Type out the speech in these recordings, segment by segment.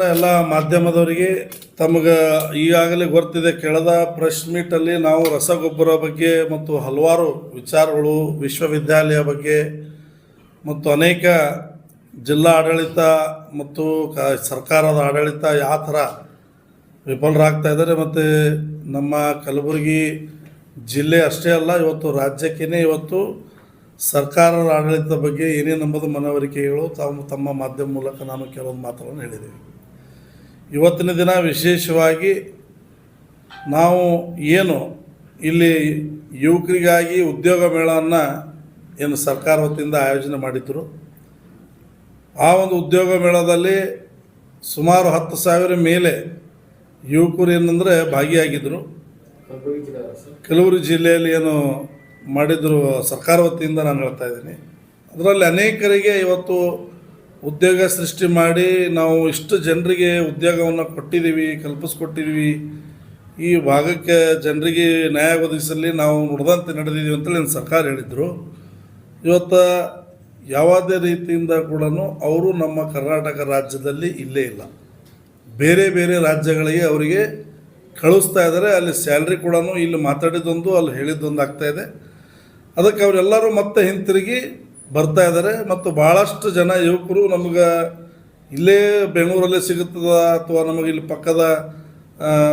ಎಲ್ಲ ಮಾಧ್ಯಮದವರಿಗೆ ತಮಗೆ ಈಗಾಗಲೇ ಗೊತ್ತಿದೆ. ಕಳೆದ ಪ್ರೆಸ್ ಮೀಟಲ್ಲಿ ನಾವು ರಸಗೊಬ್ಬರ ಬಗ್ಗೆ ಮತ್ತು ಹಲವಾರು ವಿಚಾರಗಳು, ವಿಶ್ವವಿದ್ಯಾಲಯ ಬಗ್ಗೆ ಮತ್ತು ಅನೇಕ ಜಿಲ್ಲಾ ಆಡಳಿತ ಮತ್ತು ಸರ್ಕಾರದ ಆಡಳಿತ ಯಾವ ಥರ ವಿಫಲರಾಗ್ತಾ ಇದ್ದಾರೆ, ಮತ್ತು ನಮ್ಮ ಕಲಬುರಗಿ ಜಿಲ್ಲೆ ಅಷ್ಟೇ ಅಲ್ಲ, ಇವತ್ತು ರಾಜ್ಯಕ್ಕೇ ಇವತ್ತು ಸರ್ಕಾರದ ಆಡಳಿತದ ಬಗ್ಗೆ ಏನೇನು ನಂಬುದು ಮನವರಿಕೆಗಳು ತಮ್ಮ ಮಾಧ್ಯಮ ಮೂಲಕ ನಾನು ಕೆಲವೊಂದು ಮಾತುಗಳನ್ನು ಹೇಳಿದ್ದೇವೆ. ಇವತ್ತಿನ ದಿನ ವಿಶೇಷವಾಗಿ ನಾವು ಏನು ಇಲ್ಲಿ ಯುವಕರಿಗಾಗಿ ಉದ್ಯೋಗ ಮೇಳವನ್ನು ಏನು ಸರ್ಕಾರ ವತಿಯಿಂದ ಆಯೋಜನೆ ಮಾಡಿದ್ರು, ಆ ಒಂದು ಉದ್ಯೋಗ ಮೇಳದಲ್ಲಿ ಸುಮಾರು 10,000 ಮೇಲೆ ಯುವಕರು ಏನಂದರೆ ಭಾಗಿಯಾಗಿದ್ದರು. ಕಲಬುರಗಿ ಜಿಲ್ಲೆಯಲ್ಲಿ ಏನು ಮಾಡಿದ್ರು ಸರ್ಕಾರ ವತಿಯಿಂದ ನಾನು ಹೇಳ್ತಾ ಇದ್ದೀನಿ. ಅದರಲ್ಲಿ ಅನೇಕರಿಗೆ ಇವತ್ತು ಉದ್ಯೋಗ ಸೃಷ್ಟಿ ಮಾಡಿ ನಾವು ಇಷ್ಟು ಜನರಿಗೆ ಉದ್ಯೋಗವನ್ನು ಕೊಟ್ಟಿದ್ದೀವಿ, ಕಲ್ಪಿಸ್ಕೊಟ್ಟಿದ್ದೀವಿ, ಈ ಭಾಗಕ್ಕೆ ಜನರಿಗೆ ನ್ಯಾಯ ಒದಗಿಸಲಿ ನಾವು ನುಡಿದಂತೆ ನಡೆದಿದ್ದೀವಿ ಅಂತೇಳಿ ಸರ್ಕಾರ ಹೇಳಿದರು. ಇವತ್ತು ಯಾವುದೇ ರೀತಿಯಿಂದ ಕೂಡ ಅವರು ನಮ್ಮ ಕರ್ನಾಟಕ ರಾಜ್ಯದಲ್ಲಿ ಇಲ್ಲೇ ಇಲ್ಲ, ಬೇರೆ ಬೇರೆ ರಾಜ್ಯಗಳಿಗೆ ಅವರಿಗೆ ಕಳಿಸ್ತಾ ಇದ್ದಾರೆ. ಅಲ್ಲಿ ಸ್ಯಾಲ್ರಿ ಕೂಡ ಇಲ್ಲಿ ಮಾತಾಡಿದ್ದೊಂದು ಅಲ್ಲಿ ಹೇಳಿದ್ದೊಂದು ಆಗ್ತಾಯಿದೆ. ಅದಕ್ಕೆ ಅವರೆಲ್ಲರೂ ಮತ್ತೆ ಹಿಂತಿರುಗಿ ಬರ್ತಾ ಇದ್ದಾರೆ. ಮತ್ತು ಭಾಳಷ್ಟು ಜನ ಯುವಕರು ನಮಗೆ ಇಲ್ಲೇ ಬೆಂಗಳೂರಲ್ಲೇ ಸಿಗುತ್ತದ ಅಥವಾ ನಮಗೆ ಇಲ್ಲಿ ಪಕ್ಕದ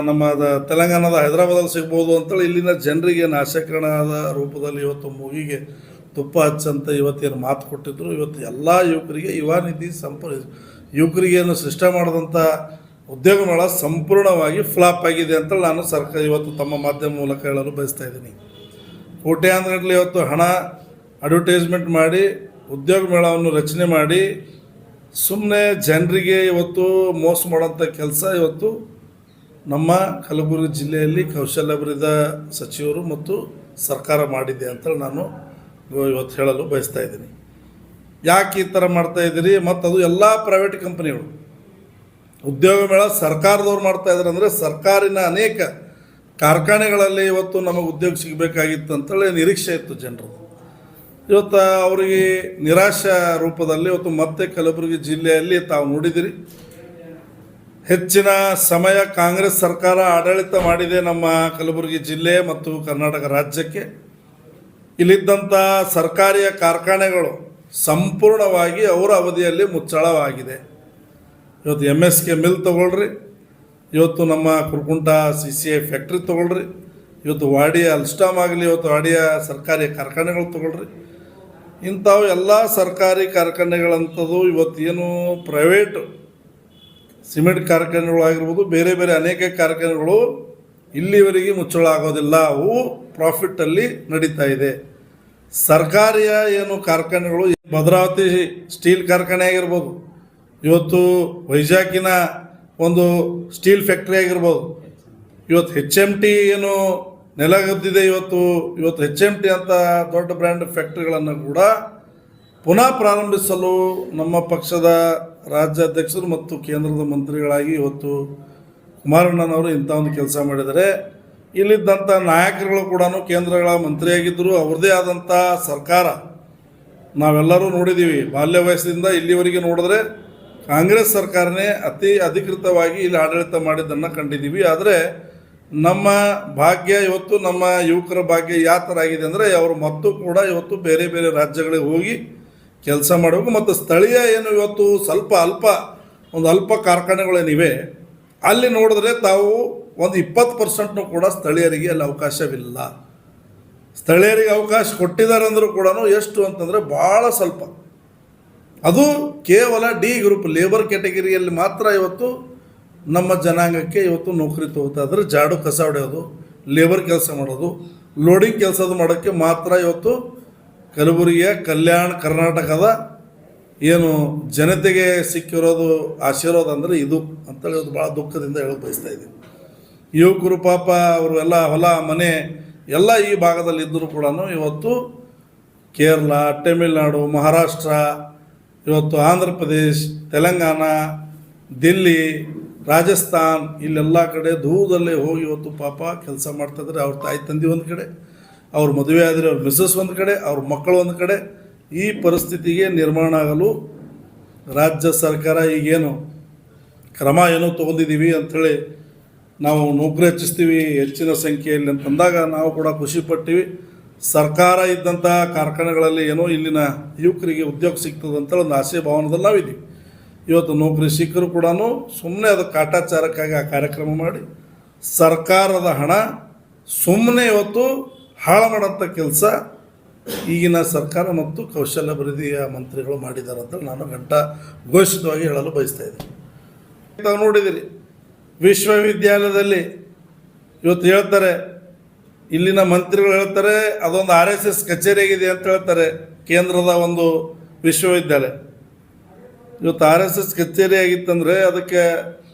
ನಮ್ಮ ತೆಲಂಗಾಣದ ಹೈದರಾಬಾದಲ್ಲಿ ಸಿಗ್ಬೋದು ಅಂತೇಳಿ ಇಲ್ಲಿನ ಜನರಿಗೆ ನಾಶಕರಣದ ರೂಪದಲ್ಲಿ ಇವತ್ತು ಮೂಗಿಗೆ ತುಪ್ಪ ಹಚ್ಚಂತ ಇವತ್ತೇನು ಮಾತು ಕೊಟ್ಟಿದ್ರು. ಇವತ್ತು ಎಲ್ಲ ಯುವಕರಿಗೆ ಯುವ ನಿಧಿ ಯುವಕರಿಗೇನು ಸೃಷ್ಟಿ ಮಾಡಿದಂಥ ಉದ್ಯೋಗ ಮೇಳ ಸಂಪೂರ್ಣವಾಗಿ ಫ್ಲಾಪ್ ಆಗಿದೆ ಅಂತೇಳಿ ನಾನು ಸರ್ಕಾರ ಇವತ್ತು ತಮ್ಮ ಮಾಧ್ಯಮ ಮೂಲಕ ಹೇಳಲು ಬಯಸ್ತಾ ಇದ್ದೀನಿ. ಕೋಟ್ಯಾಂತರಗಟ್ಟಲೆ ಇವತ್ತು ಹಣ ಅಡ್ವರ್ಟೈಸ್ಮೆಂಟ್ ಮಾಡಿ ಉದ್ಯೋಗ ಮೇಳವನ್ನು ರಚನೆ ಮಾಡಿ ಸುಮ್ಮನೆ ಜನರಿಗೆ ಇವತ್ತು ಮೋಸ ಮಾಡೋಂಥ ಕೆಲಸ ಇವತ್ತು ನಮ್ಮ ಕಲಬುರಗಿ ಜಿಲ್ಲೆಯಲ್ಲಿ ಕೌಶಲ್ಯಾಭಿವೃದ್ಧಿ ಸಚಿವರು ಮತ್ತು ಸರ್ಕಾರ ಮಾಡಿದೆ ಅಂತೇಳಿ ನಾನು ಇವತ್ತು ಹೇಳಲು ಬಯಸ್ತಾ ಇದ್ದೀನಿ. ಯಾಕೆ ಈ ಥರ ಮಾಡ್ತಾಯಿದ್ದೀರಿ? ಮತ್ತು ಅದು ಎಲ್ಲ ಪ್ರೈವೇಟ್ ಕಂಪ್ನಿಗಳು ಉದ್ಯೋಗ ಮೇಳ ಸರ್ಕಾರದವ್ರು ಮಾಡ್ತಾಯಿದ್ದಾರೆ. ಅಂದರೆ ಸರ್ಕಾರಿನ ಅನೇಕ ಕಾರ್ಖಾನೆಗಳಲ್ಲಿ ಇವತ್ತು ನಮಗೆ ಉದ್ಯೋಗ ಸಿಗಬೇಕಾಗಿತ್ತು ಅಂತೇಳಿ ನಿರೀಕ್ಷೆ ಇತ್ತು ಜನರು. ಇವತ್ತು ಅವರಿಗೆ ನಿರಾಶೆ ರೂಪದಲ್ಲಿ ಇವತ್ತು ಮತ್ತೆ ಕಲಬುರಗಿ ಜಿಲ್ಲೆಯಲ್ಲಿ ತಾವು ನೋಡಿದಿರಿ, ಹೆಚ್ಚಿನ ಸಮಯ ಕಾಂಗ್ರೆಸ್ ಸರ್ಕಾರ ಆಡಳಿತ ಮಾಡಿದೆ ನಮ್ಮ ಕಲಬುರಗಿ ಜಿಲ್ಲೆ ಮತ್ತು ಕರ್ನಾಟಕ ರಾಜ್ಯಕ್ಕೆ. ಇಲ್ಲಿದ್ದಂಥ ಸರ್ಕಾರಿ ಕಾರ್ಖಾನೆಗಳು ಸಂಪೂರ್ಣವಾಗಿ ಅವರ ಅವಧಿಯಲ್ಲಿ ಮುಚ್ಚಳವಾಗಿದೆ. ಇವತ್ತು MSK ಮಿಲ್ ತೊಗೊಳ್ರಿ, ಇವತ್ತು ನಮ್ಮ ಕುರ್ಕುಂಟ CCI ಫ್ಯಾಕ್ಟ್ರಿ ತೊಗೊಳ್ರಿ, ಇವತ್ತು ವಾಡಿಯ ಅಲ್ಸ್ಟಾಮ್ ಆಗಲಿ, ಇವತ್ತು ವಾಡಿಯ ಸರ್ಕಾರಿ ಕಾರ್ಖಾನೆಗಳು ತೊಗೊಳ್ರಿ, ಇಂಥವು ಎಲ್ಲ ಸರ್ಕಾರಿ ಕಾರ್ಖಾನೆಗಳಂಥದ್ದು ಇವತ್ತೇನು ಪ್ರೈವೇಟ್ ಸಿಮೆಂಟ್ ಕಾರ್ಖಾನೆಗಳು ಆಗಿರ್ಬೋದು, ಬೇರೆ ಬೇರೆ ಅನೇಕ ಕಾರ್ಖಾನೆಗಳು ಇಲ್ಲಿವರೆಗೆ ಮುಚ್ಚಳ ಆಗೋದಿಲ್ಲ, ಅವು ಪ್ರಾಫಿಟ್ಟಲ್ಲಿ ನಡೀತಾ ಇದೆ. ಸರ್ಕಾರಿಯ ಏನು ಕಾರ್ಖಾನೆಗಳು ಭದ್ರಾವತಿ ಸ್ಟೀಲ್ ಕಾರ್ಖಾನೆ ಆಗಿರ್ಬೋದು, ಇವತ್ತು ವೈಜಾಗಿನ ಒಂದು ಸ್ಟೀಲ್ ಫ್ಯಾಕ್ಟ್ರಿ ಆಗಿರ್ಬೋದು, ಇವತ್ತು HMT ಏನು ನೆಲಗದ್ದಿದೆ, ಇವತ್ತು HMT ಅಂತ ದೊಡ್ಡ ಬ್ರ್ಯಾಂಡ್ ಫ್ಯಾಕ್ಟ್ರಿಗಳನ್ನು ಕೂಡ ಪುನಃ ಪ್ರಾರಂಭಿಸಲು ನಮ್ಮ ಪಕ್ಷದ ರಾಜ್ಯಾಧ್ಯಕ್ಷರು ಮತ್ತು ಕೇಂದ್ರದ ಮಂತ್ರಿಗಳಾಗಿ ಇವತ್ತು ಕುಮಾರಣ್ಣನವರು ಇಂಥ ಒಂದು ಕೆಲಸ ಮಾಡಿದ್ದಾರೆ. ಇಲ್ಲಿದ್ದಂಥ ನಾಯಕರುಗಳು ಕೂಡ ಕೇಂದ್ರಗಳ ಮಂತ್ರಿಯಾಗಿದ್ದರು, ಅವ್ರದ್ದೇ ಆದಂಥ ಸರ್ಕಾರ ನಾವೆಲ್ಲರೂ ನೋಡಿದ್ದೀವಿ. ಬಾಲ್ಯ ವಯಸ್ಸಿನಿಂದ ಇಲ್ಲಿವರೆಗೆ ನೋಡಿದ್ರೆ ಕಾಂಗ್ರೆಸ್ ಸರ್ಕಾರನೇ ಅಧಿಕೃತವಾಗಿ ಇಲ್ಲಿ ಆಡಳಿತ ಮಾಡಿದ್ದನ್ನು ಕಂಡಿದ್ದೀವಿ. ಆದರೆ ನಮ್ಮ ಭಾಗ್ಯ ಇವತ್ತು ನಮ್ಮ ಯುವಕರ ಭಾಗ್ಯ ಯಾವ ಥರ ಆಗಿದೆ ಅಂದರೆ ಅವರು ಮತ್ತು ಕೂಡ ಇವತ್ತು ಬೇರೆ ಬೇರೆ ರಾಜ್ಯಗಳಿಗೆ ಹೋಗಿ ಕೆಲಸ ಮಾಡಬೇಕು. ಮತ್ತು ಸ್ಥಳೀಯ ಏನು ಇವತ್ತು ಒಂದು ಅಲ್ಪ ಕಾರ್ಖಾನೆಗಳೇನಿವೆ ಅಲ್ಲಿ ನೋಡಿದ್ರೆ ತಾವು ಒಂದು 20% ಕೂಡ ಸ್ಥಳೀಯರಿಗೆ ಅಲ್ಲಿ ಅವಕಾಶವಿಲ್ಲ. ಸ್ಥಳೀಯರಿಗೆ ಅವಕಾಶ ಕೊಟ್ಟಿದ್ದಾರೆ ಅಂದರೂ ಕೂಡ ಎಷ್ಟು ಅಂತಂದರೆ ಭಾಳ ಸ್ವಲ್ಪ, ಅದು ಕೇವಲ D ಗ್ರೂಪ್ ಲೇಬರ್ ಕ್ಯಾಟಗರಿಯಲ್ಲಿ ಮಾತ್ರ ಇವತ್ತು ನಮ್ಮ ಜನಾಂಗಕ್ಕೆ ಇವತ್ತು ನೌಕರಿ ತಗೋತಾ ಇದ್ರೆ, ಜಾಡು ಕಸ ಹೊಡೆಯೋದು, ಲೇಬರ್ ಕೆಲಸ ಮಾಡೋದು, ಲೋಡಿಂಗ್ ಕೆಲಸದ ಮಾಡೋಕ್ಕೆ ಮಾತ್ರ ಇವತ್ತು ಕಲಬುರಗಿಯ ಕಲ್ಯಾಣ ಕರ್ನಾಟಕದ ಏನು ಜನತೆಗೆ ಸಿಕ್ಕಿರೋದು ಆಶೀರ್ವಾದ ಅಂದರೆ ಇದು ಅಂತೇಳಿ ಇವತ್ತು ಭಾಳ ದುಃಖದಿಂದ ಹೇಳಕ್ಕೆ ಬಯಸ್ತಾ ಇದ್ದೀನಿ. ಯುವಕರು ಪಾಪ ಅವರು ಎಲ್ಲ ಹೊಲ ಮನೆ ಎಲ್ಲ ಈ ಭಾಗದಲ್ಲಿ ಇದ್ದರೂ ಕೂಡ ಇವತ್ತು ಕೇರಳ, ತಮಿಳುನಾಡು, ಮಹಾರಾಷ್ಟ್ರ, ಇವತ್ತು ಆಂಧ್ರ ಪ್ರದೇಶ್, ತೆಲಂಗಾಣ, ದಿಲ್ಲಿ, ರಾಜಸ್ಥಾನ್ ಇಲ್ಲೆಲ್ಲ ಕಡೆ ದೂರದಲ್ಲೇ ಹೋಗಿ ಇವತ್ತು ಪಾಪ ಕೆಲಸ ಮಾಡ್ತಾಯಿದ್ರೆ. ಅವ್ರ ತಾಯಿ ತಂದೆ ಒಂದು ಕಡೆ, ಅವ್ರ ಮದುವೆ ಆದರೆ ಅವ್ರ ಮಿಸಸ್ ಒಂದು ಕಡೆ, ಅವ್ರ ಮಕ್ಕಳು ಒಂದು ಕಡೆ. ಈ ಪರಿಸ್ಥಿತಿಗೆ ನಿರ್ಮಾಣ ಆಗಲು ರಾಜ್ಯ ಸರ್ಕಾರ ಈಗೇನು ಕ್ರಮ ಏನೋ ತೊಗೊಂಡಿದ್ದೀವಿ ಅಂಥೇಳಿ ನಾವು ನೌಕರಿ ಹೆಚ್ಚಿಸ್ತೀವಿ ಹೆಚ್ಚಿನ ಸಂಖ್ಯೆಯಲ್ಲಿ ಅಂತಂದಾಗ ನಾವು ಕೂಡ ಖುಷಿಪಟ್ಟಿವಿ. ಸರ್ಕಾರ ಇದ್ದಂಥ ಕಾರ್ಖಾನೆಗಳಲ್ಲಿ ಏನೋ ಇಲ್ಲಿನ ಯುವಕರಿಗೆ ಉದ್ಯೋಗ ಸಿಗ್ತದೆ ಅಂತೇಳಿ ಒಂದು ಆಸೆ ಭಾವನದಲ್ಲಿ ನಾವಿದ್ದೀವಿ. ಇವತ್ತು ನೌಕರಿ ಸಿಕ್ಕರೂ ಕೂಡ ಸುಮ್ಮನೆ ಅದು ಕಾಟಾಚಾರಕ್ಕಾಗಿ ಆ ಕಾರ್ಯಕ್ರಮ ಮಾಡಿ ಸರ್ಕಾರದ ಹಣ ಸುಮ್ಮನೆ ಇವತ್ತು ಹಾಳು ಮಾಡೋಂಥ ಕೆಲಸ ಈಗಿನ ಸರ್ಕಾರ ಮತ್ತು ಕೌಶಲ್ಯಾಭಿವೃದ್ಧಿಯ ಮಂತ್ರಿಗಳು ಮಾಡಿದ್ದಾರೆ ಅಂತ ನಾನು ಘೋಷಿತವಾಗಿ ಹೇಳಲು ಬಯಸ್ತಾ ಇದ್ದೀನಿ. ತಾವು ನೋಡಿದಿರಿ, ವಿಶ್ವವಿದ್ಯಾಲಯದಲ್ಲಿ ಇವತ್ತು ಹೇಳ್ತಾರೆ, ಇಲ್ಲಿನ ಮಂತ್ರಿಗಳು ಹೇಳ್ತಾರೆ ಅದೊಂದು RSS ಕಚೇರಿ ಆಗಿದೆ ಅಂತ ಹೇಳ್ತಾರೆ. ಕೇಂದ್ರದ ಒಂದು ವಿಶ್ವವಿದ್ಯಾಲಯ ಇವತ್ತು RSS ಕಚೇರಿ ಆಗಿತ್ತಂದರೆ ಅದಕ್ಕೆ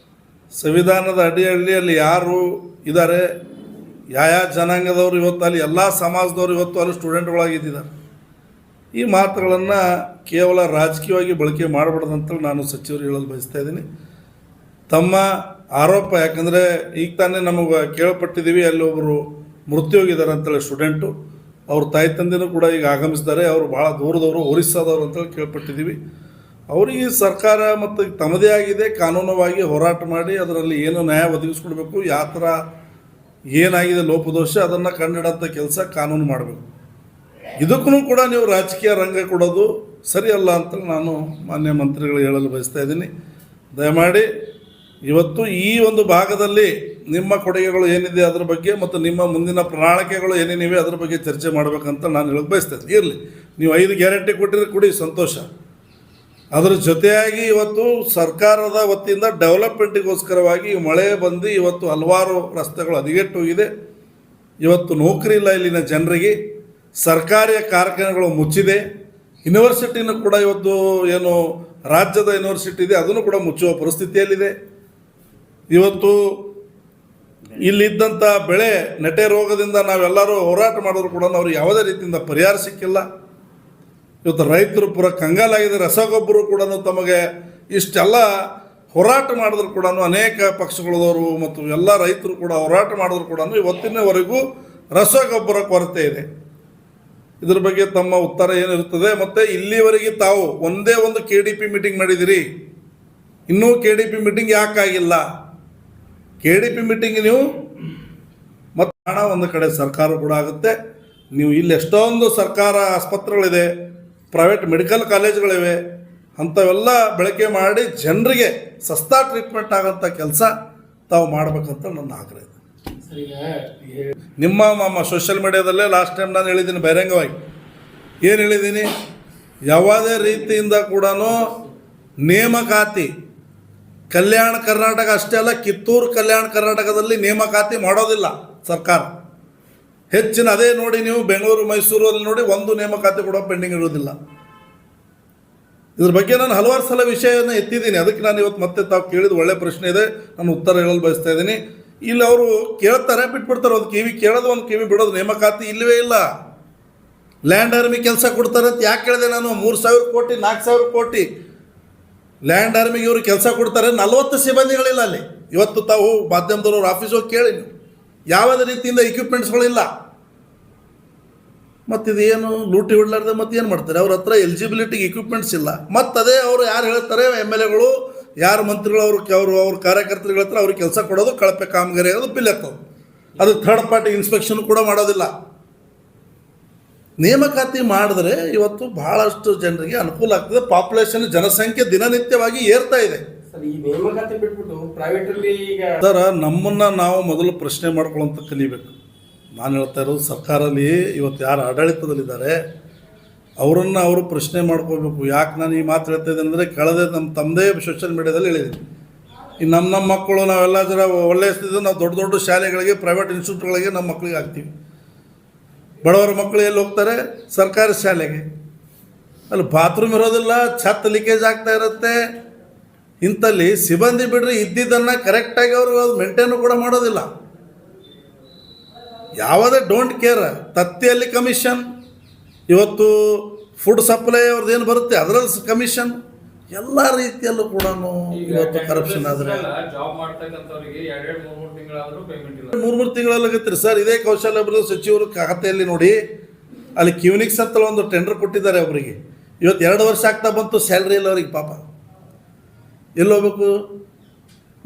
ಸಂವಿಧಾನದ ಅಡಿಯಲ್ಲಿ ಯಾರು ಇದ್ದಾರೆ, ಯಾವ ಜನಾಂಗದವರು ಇವತ್ತು ಅಲ್ಲಿ ಎಲ್ಲ ಸಮಾಜದವರು ಇವತ್ತು ಅಲ್ಲಿ ಸ್ಟೂಡೆಂಟ್ಗಳಾಗಿದ್ದಾರೆ. ಈ ಮಾತುಗಳನ್ನು ಕೇವಲ ರಾಜಕೀಯವಾಗಿ ಬಳಕೆ ಮಾಡಬಾರ್ದಂತೇಳಿ ನಾನು ಸಚಿವರು ಹೇಳಲು ಬಯಸ್ತಾ ಇದ್ದೀನಿ. ತಮ್ಮ ಆರೋಪ, ಯಾಕಂದರೆ ಈಗ ತಾನೇ ನಮಗೆ ಕೇಳಪಟ್ಟಿದ್ದೀವಿ ಅಲ್ಲಿ ಒಬ್ಬರು ಮೃತ್ಯು ಹೋಗಿದ್ದಾರೆ ಅಂತೇಳಿ ಸ್ಟೂಡೆಂಟು, ಅವ್ರ ತಾಯಿ ತಂದೆನೂ ಕೂಡ ಈಗ ಆಗಮಿಸಿದ್ದಾರೆ. ಅವರು ಭಾಳ ದೂರದವರು, ಒರಿಸ್ಸಾದವರು ಅಂತೇಳಿ ಕೇಳ್ಪಟ್ಟಿದ್ದೀವಿ. ಅವರಿಗೆ ಸರ್ಕಾರ ಮತ್ತು ತಮ್ಮದೇ ಆಗಿದೆ ಕಾನೂನವಾಗಿ ಹೋರಾಟ ಮಾಡಿ ಅದರಲ್ಲಿ ಏನು ನ್ಯಾಯ ಒದಗಿಸ್ಕೊಡ್ಬೇಕು, ಯಾವ ಥರ ಏನಾಗಿದೆ ಲೋಪದೋಷ ಅದನ್ನು ಕಂಡಿಡೋಂಥ ಕೆಲಸ ಕಾನೂನು ಮಾಡಬೇಕು. ಇದಕ್ಕೂ ಕೂಡ ನೀವು ರಾಜಕೀಯ ರಂಗ ಕೊಡೋದು ಸರಿಯಲ್ಲ ಅಂತ ನಾನು ಮಾನ್ಯ ಮಂತ್ರಿಗಳು ಹೇಳಲು ಬಯಸ್ತಾ ಇದ್ದೀನಿ. ದಯಮಾಡಿ ಇವತ್ತು ಈ ಒಂದು ಭಾಗದಲ್ಲಿ ನಿಮ್ಮ ಕೊಡುಗೆಗಳು ಏನಿದೆ ಅದರ ಬಗ್ಗೆ ಮತ್ತು ನಿಮ್ಮ ಮುಂದಿನ ಪ್ರಣಾಳಿಕೆಗಳು ಏನೇನಿವೆ ಅದರ ಬಗ್ಗೆ ಚರ್ಚೆ ಮಾಡಬೇಕಂತ ನಾನು ಹೇಳಕ್ಕೆ ಬಯಸ್ತಾ ಇದ್ದೀನಿ. ಇರಲಿ, ನೀವು 5 ಗ್ಯಾರಂಟಿ ಕೊಟ್ಟಿದ್ರೆ ಕೊಡಿ, ಸಂತೋಷ. ಅದರ ಜೊತೆಯಾಗಿ ಇವತ್ತು ಸರ್ಕಾರದ ವತಿಯಿಂದ ಡೆವಲಪ್ಮೆಂಟಿಗೋಸ್ಕರವಾಗಿ ಮಳೆ ಬಂದು ಇವತ್ತು ಹಲವಾರು ರಸ್ತೆಗಳು ಹದಗೆಟ್ಟು ಹೋಗಿದೆ. ಇವತ್ತು ನೌಕರಿ ಇಲ್ಲ ಇಲ್ಲಿನ ಜನರಿಗೆ, ಸರ್ಕಾರಿ ಕಾರ್ಖಾನೆಗಳು ಮುಚ್ಚಿದೆ. ಯೂನಿವರ್ಸಿಟಿನೂ ಕೂಡ ಇವತ್ತು ಏನು ರಾಜ್ಯದ ಯೂನಿವರ್ಸಿಟಿ ಇದೆ ಅದನ್ನು ಕೂಡ ಮುಚ್ಚುವ ಪರಿಸ್ಥಿತಿಯಲ್ಲಿದೆ. ಇವತ್ತು ಇಲ್ಲಿದ್ದಂಥ ಬೆಳೆ ನೆಟೆ ರೋಗದಿಂದ ನಾವೆಲ್ಲರೂ ಹೋರಾಟ ಮಾಡಿದ್ರು ಕೂಡ ಅವ್ರಿಗೆ ಯಾವುದೇ ರೀತಿಯಿಂದ ಪರಿಹಾರ ಸಿಕ್ಕಿಲ್ಲ. ಇವತ್ತು ರೈತರು ಪೂರ ಕಂಗಾಲಾಗಿದೆ. ರಸಗೊಬ್ಬರ ಕೂಡ ತಮಗೆ ಇಷ್ಟೆಲ್ಲ ಹೋರಾಟ ಮಾಡಿದ್ರು ಕೂಡ ಅನೇಕ ಪಕ್ಷಗಳದವರು ಮತ್ತು ಎಲ್ಲ ರೈತರು ಕೂಡ ಹೋರಾಟ ಮಾಡಿದ್ರು ಕೂಡ ಇವತ್ತಿನವರೆಗೂ ರಸಗೊಬ್ಬರ ಕೊರತೆ ಇದೆ. ಇದ್ರ ಬಗ್ಗೆ ತಮ್ಮ ಉತ್ತರ ಏನಿರುತ್ತದೆ? ಮತ್ತು ಇಲ್ಲಿವರೆಗೆ ತಾವು ಒಂದೇ ಒಂದು KDP ಮೀಟಿಂಗ್ ಮಾಡಿದಿರಿ, ಇನ್ನೂ KDP ಮೀಟಿಂಗ್ ಯಾಕಾಗಿಲ್ಲ? KDP ಮೀಟಿಂಗ್ ನೀವು ಮತ್ತು ಹಣ ಒಂದು ಕಡೆ ಸರ್ಕಾರ ಕೂಡ ಆಗುತ್ತೆ. ನೀವು ಇಲ್ಲಿ ಎಷ್ಟೊಂದು ಸರ್ಕಾರ ಆಸ್ಪತ್ರೆಗಳಿದೆ, ಪ್ರೈವೇಟ್ ಮೆಡಿಕಲ್ ಕಾಲೇಜ್ಗಳಿವೆ, ಅಂಥವೆಲ್ಲ ಬಳಕೆ ಮಾಡಿ ಜನರಿಗೆ ಸಸ್ತಾ ಟ್ರೀಟ್ಮೆಂಟ್ ಆಗೋಂಥ ಕೆಲಸ ತಾವು ಮಾಡಬೇಕಂತ ನನ್ನ ಆಗ್ರಹ ಇದೆ. ನಿಮ್ಮ ಸೋಷಿಯಲ್ ಮೀಡಿಯಾದಲ್ಲೇ ಲಾಸ್ಟ್ ಟೈಮ್ ನಾನು ಹೇಳಿದ್ದೀನಿ ಬಹಿರಂಗವಾಗಿ. ಏನು ಹೇಳಿದ್ದೀನಿ? ಯಾವುದೇ ರೀತಿಯಿಂದ ಕೂಡ ನೇಮಕಾತಿ ಕಲ್ಯಾಣ ಕರ್ನಾಟಕ ಅಷ್ಟೇ ಅಲ್ಲ, ಕಿತ್ತೂರು ಕಲ್ಯಾಣ ಕರ್ನಾಟಕದಲ್ಲಿ ನೇಮಕಾತಿ ಮಾಡೋದಿಲ್ಲ ಸರ್ಕಾರ. ಹೆಚ್ಚಿನ ಅದೇ ನೋಡಿ ನೀವು ಬೆಂಗಳೂರು ಮೈಸೂರಲ್ಲಿ ನೋಡಿ ಒಂದು ನೇಮಕಾತಿ ಕೂಡ ಪೆಂಡಿಂಗ್ ಇರೋದಿಲ್ಲ. ಇದ್ರ ಬಗ್ಗೆ ನಾನು ಹಲವಾರು ಸಲ ವಿಷಯವನ್ನು ಎತ್ತಿದ್ದೀನಿ. ಅದಕ್ಕೆ ನಾನು ಇವತ್ತು ಮತ್ತೆ ತಾವು ಕೇಳಿದ ಒಳ್ಳೆ ಪ್ರಶ್ನೆ ಇದೆ, ನಾನು ಉತ್ತರ ಹೇಳಲು ಬಯಸ್ತಾ ಇದ್ದೀನಿ. ಇಲ್ಲಿ ಅವರು ಕೇಳ್ತಾರೆ, ಬಿಟ್ಬಿಡ್ತಾರೆ. ಒಂದು ಕಿವಿ ಕೇಳೋದು, ಒಂದು ಕಿವಿ ಬಿಡೋದು. ನೇಮಕಾತಿ ಇಲ್ಲವೇ ಇಲ್ಲ. ಲ್ಯಾಂಡ್ ಆರ್ಮಿ ಕೆಲಸ ಕೊಡ್ತಾರೆ ಅಂತ ಯಾಕೆ ಕೇಳಿದೆ ನಾನು? 3,000 ಕೋಟಿ 4,000 ಕೋಟಿ ಲ್ಯಾಂಡ್ ಆರ್ಮಿಗೆ ಇವರು ಕೆಲಸ ಕೊಡ್ತಾರೆ. 40 ಸಿಬ್ಬಂದಿಗಳಿಲ್ಲ ಅಲ್ಲಿ. ಇವತ್ತು ತಾವು ಮಾಧ್ಯಮದವ್ರ ಆಫೀಸ್ ಹೋಗಿ ಕೇಳಿ, ನೀವು ಯಾವುದೇ ರೀತಿಯಿಂದ ಇಕ್ವಿಪ್ಮೆಂಟ್ಸ್ಗಳಿಲ್ಲ. ಮತ್ತು ಇದೇನು ಲೂಟಿ ಹೊಡ್ಲಾರ್ದೆ ಮತ್ತೆ ಏನು ಮಾಡ್ತಾರೆ? ಅವ್ರ ಹತ್ರ ಎಲಿಜಿಬಿಲಿಟಿಗೆ ಇಕ್ವಿಪ್ಮೆಂಟ್ಸ್ ಇಲ್ಲ. ಮತ್ತು ಅದೇ ಅವರು ಯಾರು ಹೇಳ್ತಾರೆ, MLAಗಳು ಯಾರು ಮಂತ್ರಿಗಳು ಅವ್ರ ಕಾರ್ಯಕರ್ತರುಗಳ ಹತ್ರ ಅವ್ರಿಗೆ ಕೆಲಸ ಕೊಡೋದು, ಕಳಪೆ ಕಾಮಗಾರಿ ಆಗೋದು, ಬಿಲ್ ಎತ್ತೋದು. ಅದು ಥರ್ಡ್ ಪಾರ್ಟಿ ಇನ್ಸ್ಪೆಕ್ಷನ್ ಕೂಡ ಮಾಡೋದಿಲ್ಲ. ನೇಮಕಾತಿ ಮಾಡಿದ್ರೆ ಇವತ್ತು ಬಹಳಷ್ಟು ಜನರಿಗೆ ಅನುಕೂಲ ಆಗ್ತದೆ. ಪಾಪ್ಯುಲೇಷನ್ ಜನಸಂಖ್ಯೆ ದಿನನಿತ್ಯವಾಗಿ ಏರ್ತಾ ಇದೆ. ಸರ್, ನಮ್ಮನ್ನು ನಾವು ಮೊದಲು ಪ್ರಶ್ನೆ ಮಾಡ್ಕೊಳ್ಳೋಂಥ ಕಲಿಬೇಕು. ನಾನು ಹೇಳ್ತಾ ಇರೋದು, ಸರ್ಕಾರದಲ್ಲಿ ಇವತ್ತು ಯಾರು ಆಡಳಿತದಲ್ಲಿದ್ದಾರೆ ಅವರನ್ನು ಅವರು ಪ್ರಶ್ನೆ ಮಾಡ್ಕೋಬೇಕು. ಯಾಕೆ ನಾನು ಈ ಮಾತು ಹೇಳ್ತಾ ಇದ್ದೇನೆ ಅಂದರೆ, ಕಳೆದ ತಮ್ಮದೇ ಸೋಷಿಯಲ್ ಮೀಡಿಯಾದಲ್ಲಿ ಹೇಳಿದ್ದೀನಿ. ಈ ನಮ್ಮ ಮಕ್ಕಳು ನಾವೆಲ್ಲ ಜರ ಒಳ್ಳೆಯ ಸ್ಥಿತಿ, ನಾವು ದೊಡ್ಡ ದೊಡ್ಡ ಶಾಲೆಗಳಿಗೆ, ಪ್ರೈವೇಟ್ ಇನ್ಸ್ಟಿಟ್ಯೂಟ್ಗಳಿಗೆ ನಮ್ಮ ಮಕ್ಕಳಿಗೆ ಹಾಕ್ತೀವಿ. ಬಡವರ ಮಕ್ಕಳು ಎಲ್ಲಿ ಹೋಗ್ತಾರೆ? ಸರ್ಕಾರಿ ಶಾಲೆಗೆ. ಅಲ್ಲಿ ಬಾತ್ರೂಮ್ ಇರೋದಿಲ್ಲ, ಛತ್ ಲೀಕೇಜ್ ಆಗ್ತಾ ಇರುತ್ತೆ. ಇಂಥಲ್ಲಿ ಸಿಬ್ಬಂದಿ ಬಿಡ್ರಿ, ಇದ್ದಿದ್ದನ್ನು ಕರೆಕ್ಟಾಗಿ ಅವರು ಮೇಂಟೈನು ಕೂಡ ಮಾಡೋದಿಲ್ಲ. ಯಾವುದೇ ಡೋಂಟ್ ಕೇರ್. ತತ್ತಿಯಲ್ಲಿ ಕಮಿಷನ್, ಇವತ್ತು ಫುಡ್ ಸಪ್ಲೈ ಅವ್ರದ್ದು ಏನು ಬರುತ್ತೆ ಅದರಲ್ಲಿ ಕಮಿಷನ್, ಎಲ್ಲ ರೀತಿಯಲ್ಲೂ ಕೂಡ ಇವತ್ತು ಕರಪ್ಷನ್ ಆದರೆ 3 ತಿಂಗಳಾಗತ್ತೆ ಸರ್. ಇದೇ ಕೌಶಲ್ಯಾಭಿವೃದ್ಧಿ ಸಚಿವರು ಖಾತೆಯಲ್ಲಿ ನೋಡಿ, ಅಲ್ಲಿ ಕ್ಯೂನಿಕ್ಸ್ ಅಂತ ಒಂದು ಟೆಂಡರ್ ಕೊಟ್ಟಿದ್ದಾರೆ ಅವರಿಗೆ. ಇವತ್ತು 2 ವರ್ಷ ಆಗ್ತಾ ಬಂತು, ಸ್ಯಾಲ್ರಿ ಇಲ್ಲ ಅವ್ರಿಗೆ. ಪಾಪ ಎಲ್ಲಿ ಹೋಗ್ಬೇಕು?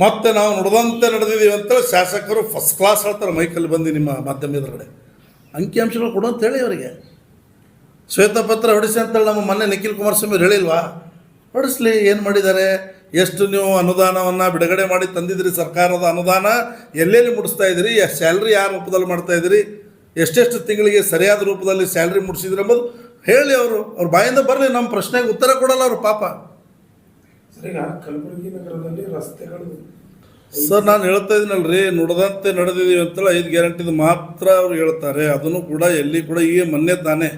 ಮತ್ತು ನಾವು ನುಡಿದಂತೆ ನಡೆದಿದ್ದೀವಿ ಅಂತೇಳಿ ಶಾಸಕರು ಫಸ್ಟ್ ಕ್ಲಾಸ್ ಹೇಳ್ತಾರೆ ಮೈಕಲ್ಲಿ ಬಂದು ನಿಮ್ಮ ಮಾಧ್ಯಮ ಎದುರುಗಡೆ ಅಂಕಿಅಂಶಗಳು ಕೊಡು ಅಂತೇಳಿ ಅವರಿಗೆ ಶ್ವೇತಪತ್ರ ಹೊಡಿಸಿ ಅಂತೇಳಿ ನಮ್ಮ ಮೊನ್ನೆ ನಿಖಿಲ್ ಕುಮಾರಸ್ವಾಮಿ ಅವ್ರು ಹೇಳಿಲ್ವಾ? ಹೊಡಿಸ್ಲಿ. ಏನು ಮಾಡಿದ್ದಾರೆ, ಎಷ್ಟು ನೀವು ಅನುದಾನವನ್ನು ಬಿಡುಗಡೆ ಮಾಡಿ ತಂದಿದ್ರಿ, ಸರ್ಕಾರದ ಅನುದಾನ ಎಲ್ಲೆಲ್ಲಿ ಮುಡಿಸ್ತಾ ಇದ್ದೀರಿ, ಸ್ಯಾಲ್ರಿ ಯಾವ ರೂಪದಲ್ಲಿ ಮಾಡ್ತಾ ಇದ್ದೀರಿ, ಎಷ್ಟೆಷ್ಟು ತಿಂಗಳಿಗೆ ಸರಿಯಾದ ರೂಪದಲ್ಲಿ ಸ್ಯಾಲ್ರಿ ಮುಡಿಸಿದ್ರಿ ಎಂಬುದು ಹೇಳಿ. ಅವ್ರ ಬಾಯಿಂದ ಬರಲಿ, ನಮ್ಮ ಪ್ರಶ್ನೆಗೆ ಉತ್ತರ ಕೊಡಲ್ಲ ಅವರು ಪಾಪ. ಈಗ ಕಲಬುರಗಿ ನಗರದಲ್ಲಿ ರಸ್ತೆಗಳು ಸರ್, ನಾನು ಹೇಳ್ತಾ ಇದ್ದೀನಲ್ರಿ, ನುಡಿದಂತೆ ನಡೆದಿದ್ದೀವಿ ಅಂತೇಳಿ 5 ಗ್ಯಾರಂಟಿದು ಮಾತ್ರ ಅವ್ರು ಹೇಳ್ತಾರೆ. ಅದನ್ನು ಕೂಡ ಎಲ್ಲಿ ಕೂಡ ಈಗ ಮೊನ್ನೆ ತಾನೇ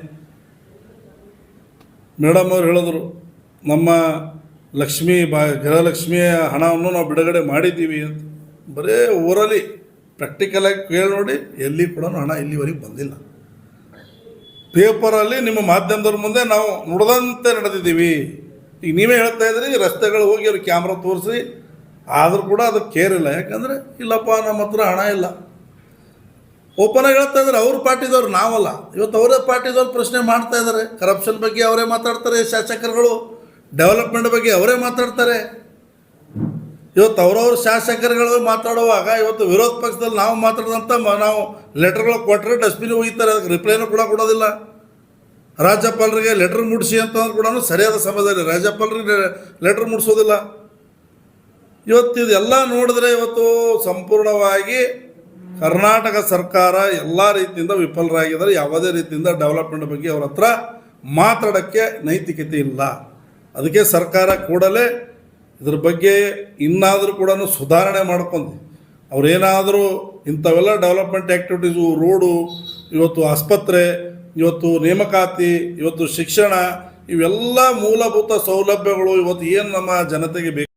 ಮೇಡಮ್ ಅವ್ರು ಹೇಳಿದ್ರು, ನಮ್ಮ ಗೃಹಲಕ್ಷ್ಮಿಯ ಹಣವನ್ನು ನಾವು ಬಿಡುಗಡೆ ಮಾಡಿದ್ದೀವಿ ಅಂತ. ಬರೀ ಊರಲ್ಲಿ ಪ್ರಾಕ್ಟಿಕಲಾಗಿ ಕೇಳಿ ನೋಡಿ, ಎಲ್ಲಿ ಕೂಡ ಹಣ ಇಲ್ಲಿವರೆಗೆ ಬಂದಿಲ್ಲ. ಪೇಪರಲ್ಲಿ ನಿಮ್ಮ ಮಾಧ್ಯಮದವ್ರ ಮುಂದೆ ನಾವು ನುಡಿದಂತೆ ನಡೆದಿದ್ದೀವಿ. ಈಗ ನೀವೇ ಹೇಳ್ತಾ ಇದ್ರಿ, ರಸ್ತೆಗಳು ಹೋಗಿ ಅವ್ರಿಗೆ ಕ್ಯಾಮ್ರಾ ತೋರಿಸಿ, ಆದರೂ ಕೂಡ ಅದಕ್ಕೆ ಕೇರ್ ಇಲ್ಲ. ಯಾಕಂದರೆ ಇಲ್ಲಪ್ಪ ನಮ್ಮ ಹತ್ರ ಹಣ ಇಲ್ಲ. ಓಪನಾಗಿ ಹೇಳ್ತಾ ಇದ್ದಾರೆ ಅವ್ರ ಪಾರ್ಟಿದವ್ರು, ನಾವಲ್ಲ. ಇವತ್ತು ಅವರೇ ಪಾರ್ಟಿದವ್ರು ಪ್ರಶ್ನೆ ಮಾಡ್ತಾ ಇದ್ದಾರೆ. ಕರಪ್ಷನ್ ಬಗ್ಗೆ ಅವರೇ ಮಾತಾಡ್ತಾರೆ ಶಾಸಕರುಗಳು, ಡೆವಲಪ್ಮೆಂಟ್ ಬಗ್ಗೆ ಅವರೇ ಮಾತಾಡ್ತಾರೆ. ಇವತ್ತು ಅವರವ್ರ ಶಾಸಕರುಗಳು ಮಾತಾಡುವಾಗ ಇವತ್ತು ವಿರೋಧ ಪಕ್ಷದಲ್ಲಿ ನಾವು ಮಾತಾಡಿದಂಥ ನಾವು ಲೆಟರ್ಗಳು ಕೊಟ್ಟರೆ ಡಸ್ಟ್ಬಿನ್ ಹೋಗ್ತಾರೆ, ಅದಕ್ಕೆ ರಿಪ್ಲೈನೂ ಕೂಡ ಕೊಡೋದಿಲ್ಲ. ರಾಜ್ಯಪಾಲರಿಗೆ ಲೆಟ್ರ್ ಮುಡಿಸಿ ಅಂತಂದ್ರೆ ಕೂಡ ಸರಿಯಾದ ಸಮಯದಲ್ಲಿ ರಾಜ್ಯಪಾಲರಿಗೆ ಲೆಟ್ರ್ ಮುಡಿಸೋದಿಲ್ಲ. ಇವತ್ತು ಇದೆಲ್ಲ ನೋಡಿದ್ರೆ ಇವತ್ತು ಸಂಪೂರ್ಣವಾಗಿ ಕರ್ನಾಟಕ ಸರ್ಕಾರ ಎಲ್ಲ ರೀತಿಯಿಂದ ವಿಫಲರಾಗಿದ್ದಾರೆ. ಯಾವುದೇ ರೀತಿಯಿಂದ ಡೆವಲಪ್ಮೆಂಟ್ ಬಗ್ಗೆ ಅವ್ರ ಹತ್ರ ಮಾತಾಡೋಕ್ಕೆ ನೈತಿಕತೆ ಇಲ್ಲ. ಅದಕ್ಕೆ ಸರ್ಕಾರ ಕೂಡಲೇ ಇದ್ರ ಬಗ್ಗೆ ಇನ್ನಾದರೂ ಕೂಡ ಸುಧಾರಣೆ ಮಾಡ್ಕೊಂಡು ಅವರೇನಾದರೂ ಇಂಥವೆಲ್ಲ ಡೆವಲಪ್ಮೆಂಟ್ ಆ್ಯಕ್ಟಿವಿಟೀಸು, ರೋಡು, ಇವತ್ತು ಆಸ್ಪತ್ರೆ, ಇವತ್ತು ನೇಮಕಾತಿ, ಇವತ್ತು ಶಿಕ್ಷಣ, ಇವೆಲ್ಲ ಮೂಲಭೂತ ಸೌಲಭ್ಯಗಳು ಇವತ್ತು ಏನು ನಮ್ಮ ಜನತೆಗೆ ಬೇಕು